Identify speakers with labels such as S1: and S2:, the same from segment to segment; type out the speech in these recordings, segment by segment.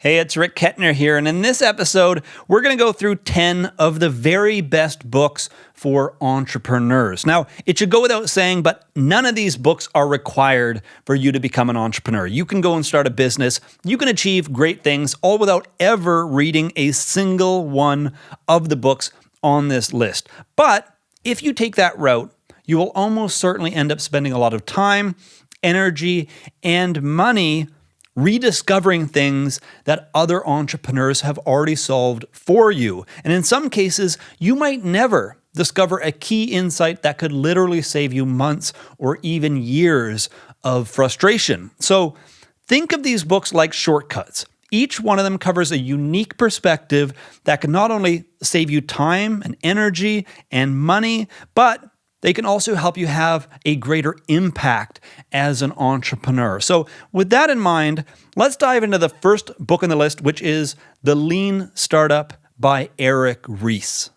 S1: Hey, it's Rick Kettner here, and in this episode, we're going to go through 10 of the very best books for entrepreneurs. Now, it should go without saying, but none of these books are required for you to become an entrepreneur. You can go and start a business. You can achieve great things, all without ever reading a single one of the books on this list. But if you take that route, you will almost certainly end up spending a lot of time, energy, and money rediscovering things that other entrepreneurs have already solved for you. And in some cases, you might never discover a key insight that could literally save you months or even years of frustration. So think of these books like shortcuts. Each one of them covers a unique perspective that can not only save you time and energy and money, but they can also help you have a greater impact as an entrepreneur. So with that in mind, let's dive into the first book on the list, which is The Lean Startup by Eric Ries.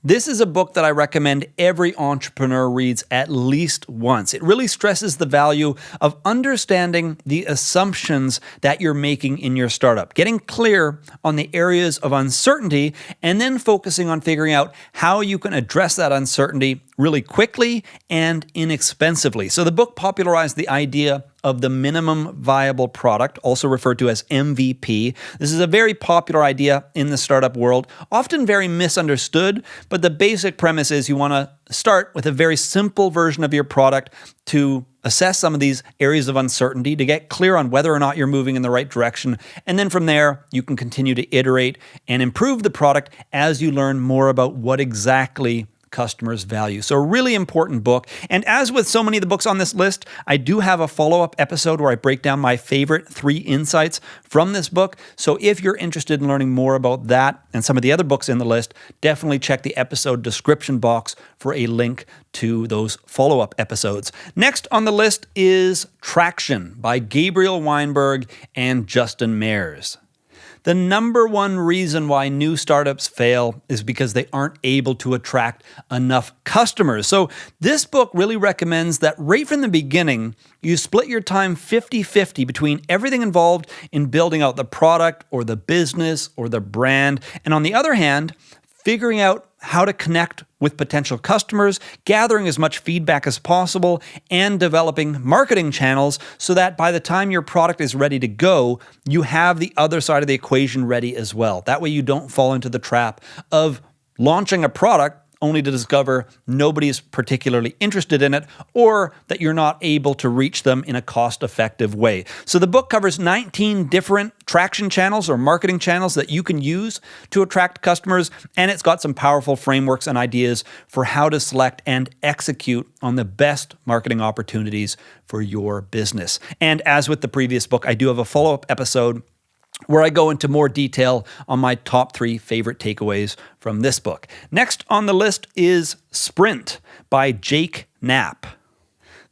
S1: This is a book that I recommend every entrepreneur reads at least once. It really stresses the value of understanding the assumptions that you're making in your startup, getting clear on the areas of uncertainty, and then focusing on figuring out how you can address that uncertainty really quickly and inexpensively. So the book popularized the idea of the minimum viable product, also referred to as MVP. This is a very popular idea in the startup world, often very misunderstood, but the basic premise is you want to start with a very simple version of your product to assess some of these areas of uncertainty, to get clear on whether or not you're moving in the right direction. And then from there, you can continue to iterate and improve the product as you learn more about what exactly customers value. So a really important book. And as with so many of the books on this list, I do have a follow-up episode where I break down my favorite 3 insights from this book. So if you're interested in learning more about that and some of the other books in the list, definitely check the episode description box for a link to those follow-up episodes. Next on the list is Traction by Gabriel, Weinberg, and Justin Mares. The number one reason why new startups fail is because they aren't able to attract enough customers. So this book really recommends that right from the beginning, you split your time 50-50 between everything involved in building out the product or the business or the brand, and on the other hand, figuring out how to connect with potential customers, gathering as much feedback as possible, and developing marketing channels so that by the time your product is ready to go, you have the other side of the equation ready as well. That way you don't fall into the trap of launching a product only to discover nobody's particularly interested in it, or that you're not able to reach them in a cost-effective way. So the book covers 19 different traction channels or marketing channels that you can use to attract customers, and it's got some powerful frameworks and ideas for how to select and execute on the best marketing opportunities for your business. And as with the previous book, I do have a follow-up episode where I go into more detail on my top 3 favorite takeaways from this book. Next on the list is Sprint by Knapp.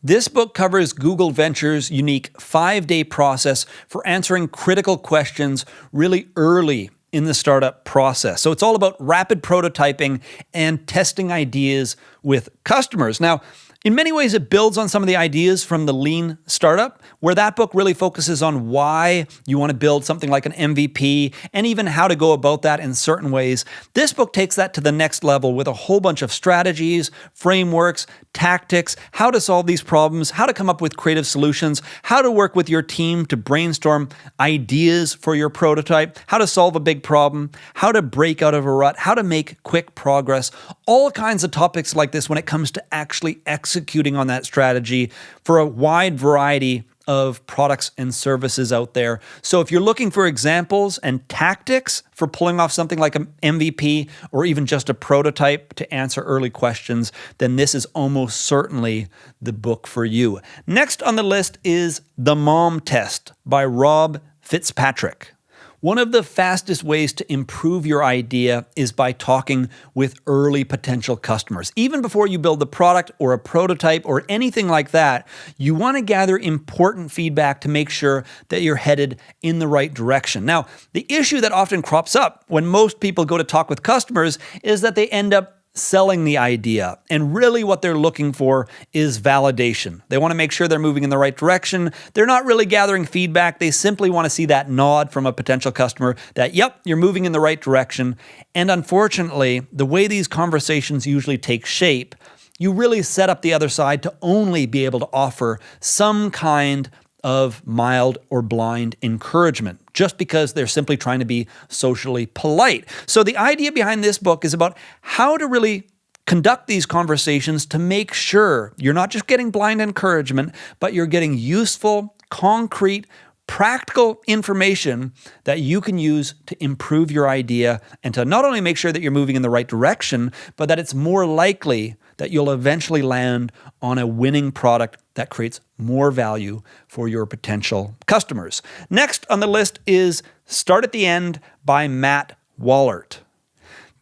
S1: This book covers Google Ventures' unique 5-day process for answering critical questions really early in the startup process. So it's all about rapid prototyping and testing ideas with customers. Now, in many ways, it builds on some of the ideas from The Lean Startup, where that book really focuses on why you want to build something like an MVP and even how to go about that in certain ways. This book takes that to the next level with a whole bunch of strategies, frameworks, tactics, how to solve these problems, how to come up with creative solutions, how to work with your team to brainstorm ideas for your prototype, how to solve a big problem, how to break out of a rut, how to make quick progress, all kinds of topics like this when it comes to actually executing on that strategy for a wide variety of products and services out there. So if you're looking for examples and tactics for pulling off something like an MVP or even just a prototype to answer early questions, then this is almost certainly the book for you. Next on the list is The Mom Test by Rob Fitzpatrick. One of the fastest ways to improve your idea is by talking with early potential customers. Even before you build the product or a prototype or anything like that, you want to gather important feedback to make sure that you're headed in the right direction. Now, the issue that often crops up when most people go to talk with customers is that they end up selling the idea. And really what they're looking for is validation. They want to make sure they're moving in the right direction. They're not really gathering feedback. They simply want to see that nod from a potential customer that, yep, you're moving in the right direction. And unfortunately, the way these conversations usually take shape, you really set up the other side to only be able to offer some kind of mild or blind encouragement, just because they're simply trying to be socially polite. So the idea behind this book is about how to really conduct these conversations to make sure you're not just getting blind encouragement, but you're getting useful, concrete, practical information that you can use to improve your idea and to not only make sure that you're moving in the right direction, but that it's more likely that you'll eventually land on a winning product that creates more value for your potential customers. Next on the list is Start at the End by Matt Wallaert.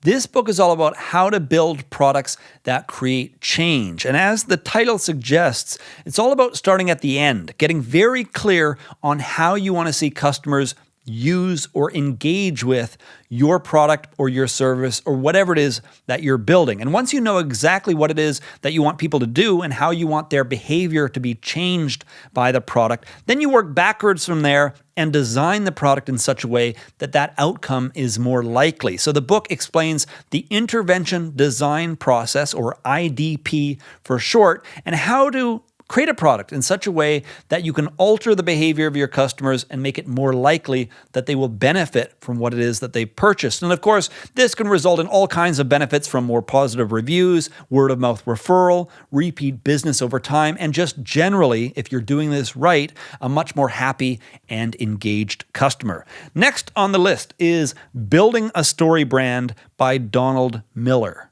S1: This book is all about how to build products that create change. And as the title suggests, it's all about starting at the end, getting very clear on how you want to see customers use or engage with your product or your service or whatever it is that you're building. And once you know exactly what it is that you want people to do and how you want their behavior to be changed by the product, then you work backwards from there and design the product in such a way that that outcome is more likely. So the book explains the intervention design process, or IDP for short, and how to create a product in such a way that you can alter the behavior of your customers and make it more likely that they will benefit from what it is that they purchased. And of course, this can result in all kinds of benefits, from more positive reviews, word of mouth referral, repeat business over time, and just generally, if you're doing this right, a much more happy and engaged customer. Next on the list is Building a Storybrand by Donald Miller.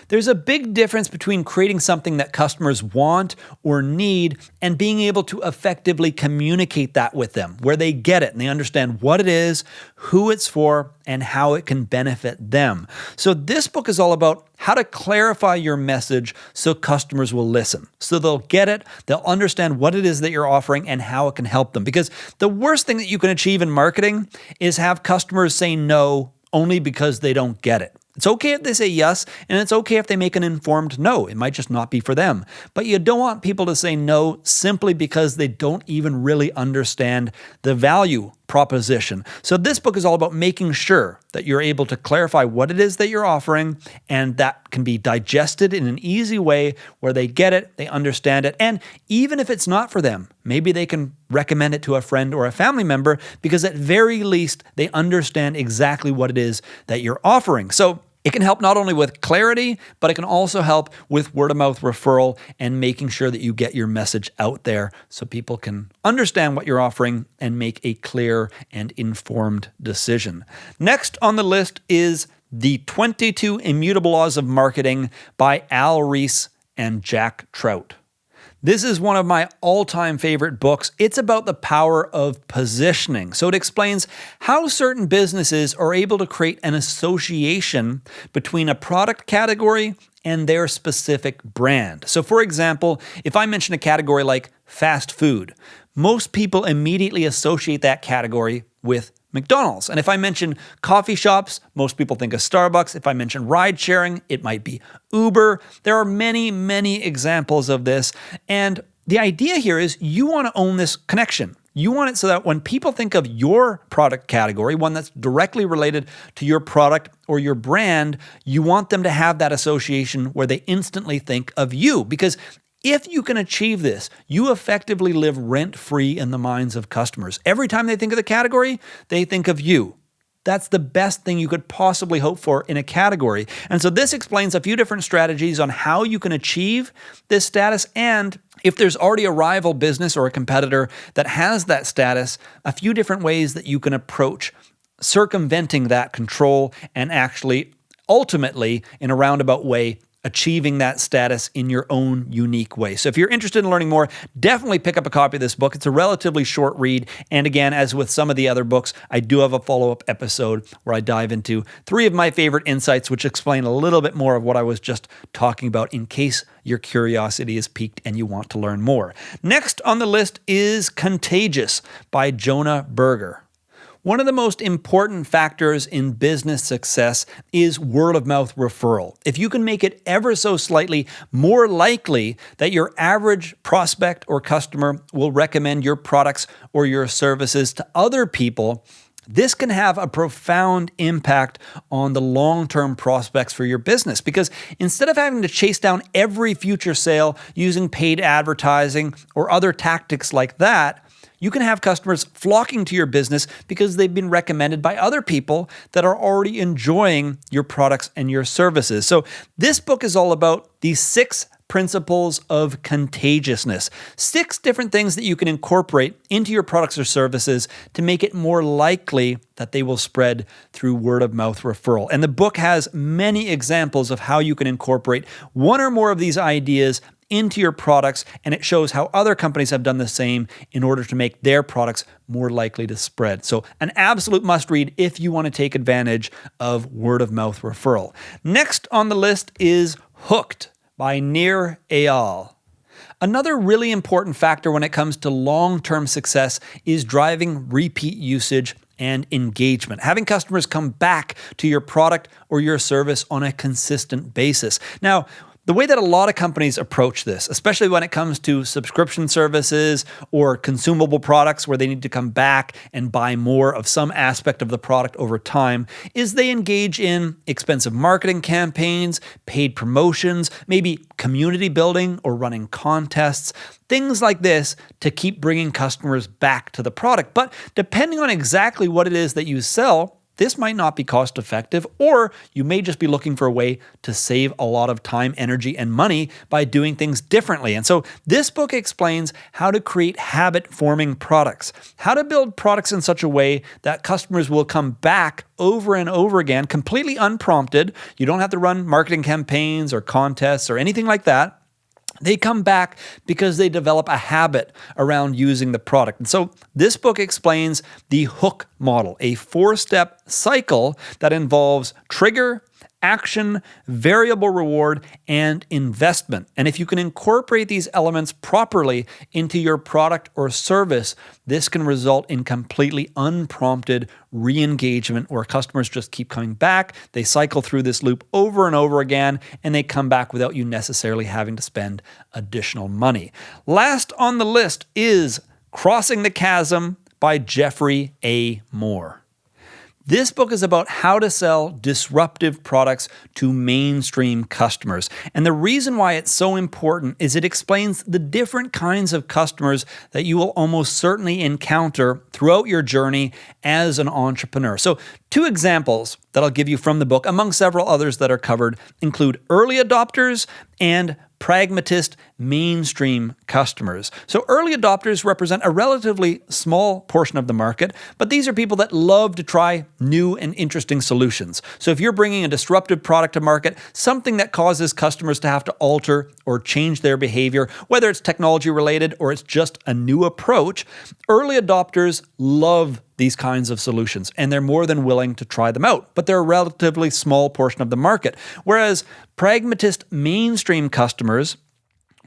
S1: There's a big difference between creating something that customers want or need and being able to effectively communicate that with them, where they get it and they understand what it is, who it's for, and how it can benefit them. So this book is all about how to clarify your message so customers will listen. So they'll get it, they'll understand what it is that you're offering and how it can help them. Because the worst thing that you can achieve in marketing is have customers say no only because they don't get it. It's okay if they say yes, and it's okay if they make an informed no. It might just not be for them. But you don't want people to say no simply because they don't even really understand the value proposition. So this book is all about making sure that you're able to clarify what it is that you're offering, and that can be digested in an easy way where they get it, they understand it, and even if it's not for them, maybe they can recommend it to a friend or a family member, because at very least they understand exactly what it is that you're offering. So it can help not only with clarity, but it can also help with word-of-mouth referral and making sure that you get your message out there so people can understand what you're offering and make a clear and informed decision. Next on the list is The 22 Immutable Laws of Marketing by Ries and Jack Trout. This is one of my all-time favorite books. It's about the power of positioning. So it explains how certain businesses are able to create an association between a product category and their specific brand. So for example, if I mention a category like fast food, most people immediately associate that category with McDonald's. And if I mention coffee shops, most people think of Starbucks. If I mention ride sharing, it might be Uber. There are many, many examples of this. And the idea here is you want to own this connection. You want it so that when people think of your product category, one that's directly related to your product or your brand, you want them to have that association where they instantly think of you. Because if you can achieve this, you effectively live rent-free in the minds of customers. Every time they think of the category, they think of you. That's the best thing you could possibly hope for in a category. And so this explains a few different strategies on how you can achieve this status, and if there's already a rival business or a competitor that has that status, a few different ways that you can approach circumventing that control and actually, ultimately, in a roundabout way, achieving that status in your own unique way. So if you're interested in learning more, definitely pick up a copy of this book. It's a relatively short read. And again, as with some of the other books, I do have a follow-up episode where I dive into 3 of my favorite insights, which explain a little bit more of what I was just talking about, in case your curiosity is piqued and you want to learn more. Next on the list is Contagious by Jonah Berger. One of the most important factors in business success is word of mouth referral. If you can make it ever so slightly more likely that your average prospect or customer will recommend your products or your services to other people, this can have a profound impact on the long-term prospects for your business, because instead of having to chase down every future sale using paid advertising or other tactics like that, you can have customers flocking to your business because they've been recommended by other people that are already enjoying your products and your services. So this book is all about these 6 principles of contagiousness. 6 different things that you can incorporate into your products or services to make it more likely that they will spread through word of mouth referral. And the book has many examples of how you can incorporate one or more of these ideas into your products, and it shows how other companies have done the same in order to make their products more likely to spread. So an absolute must read if you want to take advantage of word of mouth referral. Next on the list is Hooked by Nir Eyal. Another really important factor when it comes to long-term success is driving repeat usage and engagement, having customers come back to your product or your service on a consistent basis. Now, the way that a lot of companies approach this, especially when it comes to subscription services or consumable products where they need to come back and buy more of some aspect of the product over time, is they engage in expensive marketing campaigns, paid promotions, maybe community building or running contests, things like this to keep bringing customers back to the product. But depending on exactly what it is that you sell, this might not be cost effective, or you may just be looking for a way to save a lot of time, energy, and money by doing things differently. And so this book explains how to create habit-forming products, how to build products in such a way that customers will come back over and over again, completely unprompted. You don't have to run marketing campaigns or contests or anything like that. They come back because they develop a habit around using the product. And so this book explains the hook model, a 4-step cycle that involves trigger, action, variable reward, and investment. And if you can incorporate these elements properly into your product or service, this can result in completely unprompted re-engagement where customers just keep coming back. They cycle through this loop over and over again, and they come back without you necessarily having to spend additional money. Last on the list is Crossing the Chasm by Geoffrey A. Moore. This book is about how to sell disruptive products to mainstream customers. And the reason why it's so important is it explains the different kinds of customers that you will almost certainly encounter throughout your journey as an entrepreneur. So 2 examples that I'll give you from the book, among several others that are covered, include early adopters and pragmatist mainstream customers. So early adopters represent a relatively small portion of the market, but these are people that love to try new and interesting solutions. So if you're bringing a disruptive product to market, something that causes customers to have to alter or change their behavior, whether it's technology related or it's just a new approach, early adopters love these kinds of solutions, and they're more than willing to try them out, but they're a relatively small portion of the market. Whereas pragmatist mainstream customers,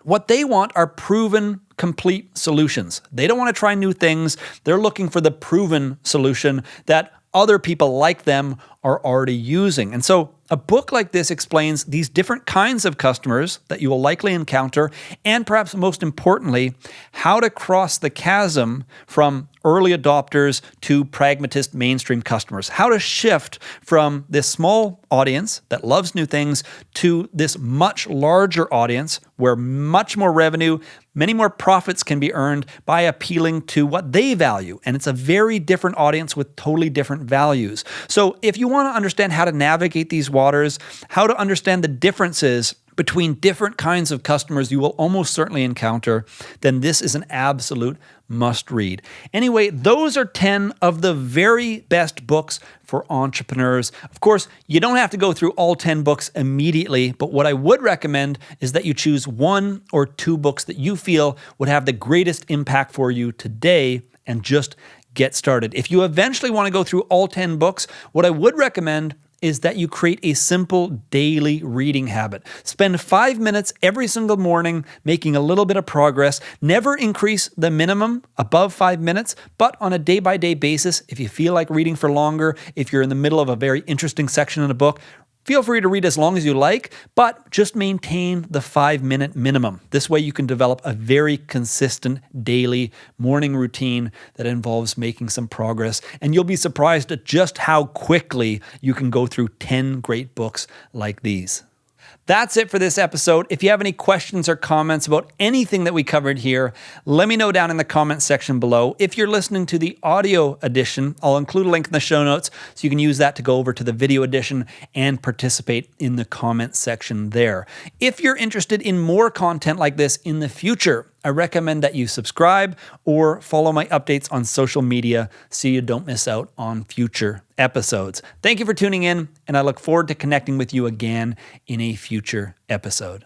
S1: what they want are proven, complete solutions. They don't want to try new things. They're looking for the proven solution that other people like them are already using. And so a book like this explains these different kinds of customers that you will likely encounter, and perhaps most importantly, how to cross the chasm from early adopters to pragmatist mainstream customers, how to shift from this small audience that loves new things to this much larger audience where much more revenue, many more profits can be earned by appealing to what they value. And it's a very different audience with totally different values. So if you want to understand how to navigate these waters, how to understand the differences between different kinds of customers you will almost certainly encounter, then this is an absolute must read. Anyway, those are 10 of the very best books for entrepreneurs. Of course, you don't have to go through all 10 books immediately, but what I would recommend is that you choose 1 or 2 books that you feel would have the greatest impact for you today and just get started. If you eventually want to go through all 10 books, what I would recommend is that you create a simple daily reading habit. Spend 5 minutes every single morning making a little bit of progress. Never increase the minimum above 5 minutes, but on a day-by-day basis, if you feel like reading for longer, if you're in the middle of a very interesting section in a book, feel free to read as long as you like, but just maintain the 5-minute minimum. This way you can develop a very consistent daily morning routine that involves making some progress, and you'll be surprised at just how quickly you can go through 10 great books like these. That's it for this episode. If you have any questions or comments about anything that we covered here, let me know down in the comments section below. If you're listening to the audio edition, I'll include a link in the show notes so you can use that to go over to the video edition and participate in the comments section there. If you're interested in more content like this in the future, I recommend that you subscribe or follow my updates on social media so you don't miss out on future episodes. Thank you for tuning in, and I look forward to connecting with you again in a future episode.